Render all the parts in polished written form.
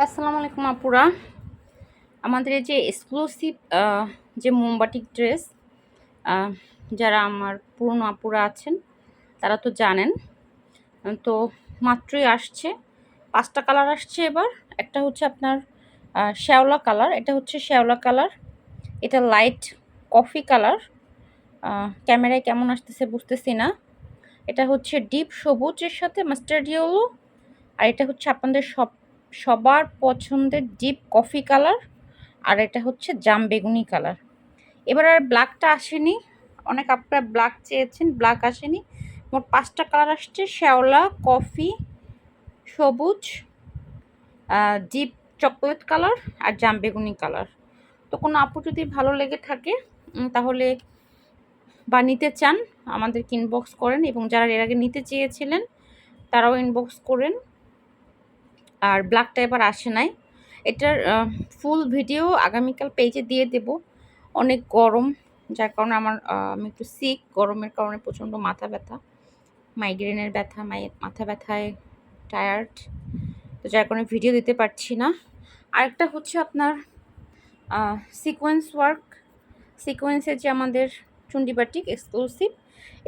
আসসালামু আলাইকুম আপুরা। আমাদের এই যে এক্সক্লুসিভ যে মোমবাটিক ড্রেস, যারা আমার পুরনো আপুরা আছেন তারা তো জানেন। তো মাত্রই আসছে, 5টা কালার আসছে এবার। একটা হচ্ছে আপনার শ্যাওলা কালার, এটা হচ্ছে শ্যাওলা কালার, এটা লাইট কফি কালার। ক্যামেরায় কেমন আসতেছে বুঝতেছি না। এটা হচ্ছে ডিপ সবুজের সাথে মাস্টার্ড ইয়েলো, আর এটা হচ্ছে আপনাদের সবার পছন্দের ডিপ কফি কালার, আর এটা হচ্ছে জাম বেগুনি কালার। এবার আর ব্ল্যাকটা আসেনি, অনেক আপনারা ব্ল্যাক চেয়েছেন, ব্ল্যাক আসেনি। মোট 5টা কালার আসছে: শ্যাওলা, কফি, সবুজ, ডিপ চকলেট কালার আর জাম বেগুনি কালার। তো কোনো আপু যদি ভালো লেগে থাকে তাহলে বা নিতে চান আমাদেরকে ইনবক্স করেন, এবং যারা এর আগে নিতে চেয়েছিলেন তারাও ইনবক্স করেন। আর ব্ল্যাকটা এবার আসে নাই। এটার ফুল ভিডিও আগামীকাল পেজে দিয়ে দেব। অনেক গরম, যার কারণে আমি একটু সিক, গরমের কারণে প্রচণ্ড মাথা ব্যথা, মাইগ্রেনের ব্যথা, মাথা ব্যথায় টায়ার্ড, তো যার কারণে ভিডিও দিতে পারছি না। আরেকটা হচ্ছে আপনার সিকোয়েন্স ওয়ার্ক, সিকোয়েন্সের যে আমাদের চুন্ডি বাটিক এক্সক্লুসিভ,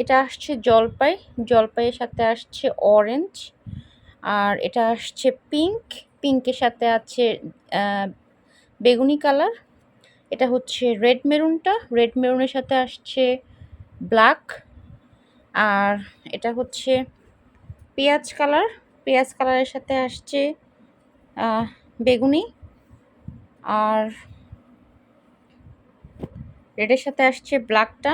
এটা আসছে জলপাইয়ের সাথে আসছে অরেঞ্জ, আর এটা আসছে পিঙ্ক, পিঙ্কের সাথে আছে বেগুনি কালার। এটা হচ্ছে রেড মেরুনের সাথে আসছে ব্ল্যাক, আর এটা হচ্ছে পেঁয়াজ কালারের সাথে আসছে বেগুনি, আর রেডের সাথে আসছে ব্ল্যাকটা।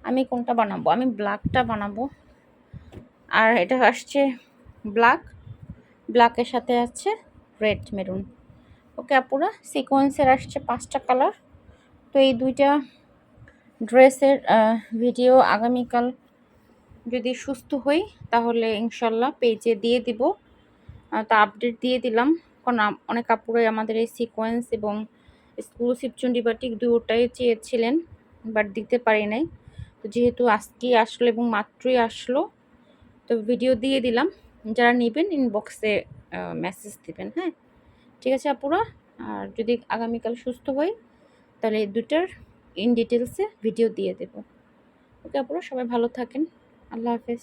আমি কোনটা বানাবো? আমি ব্ল্যাকটা বানাবো। আর এটা আসছে ব্ল্যাকের সাথে আছে রেড মেরুন। ওকে আপুরা, সিকোয়েন্সের আসছে 5টা কালার। তো এই দুইটা ড্রেসের ভিডিও আগামীকাল যদি সুস্থ হই তাহলে ইনশাল্লাহ পেজে দিয়ে দিব। তা আপডেট দিয়ে দিলাম, কারণ অনেক আপুরাই আমাদের এই সিকোয়েন্স এবং এক্সক্লুসিভ চুন্ডি বাটিক দুটোটাই চেয়েছিলেন, বাট দিতে পারি নাই। তো যেহেতু আজকেই আসলো এবং মাত্রই আসলো, তো ভিডিও দিয়ে দিলাম। যারা নেবেন ইনবক্সে মেসেজ দিবেন। হ্যাঁ, ঠিক আছে আপুরা। আর যদি আগামীকাল সুস্থ হই তাহলে এই দুটার ইন ডিটেলসে ভিডিও দিয়ে দেব। ওকে আপুরা, সবাই ভালো থাকেন। আল্লাহ হাফেজ।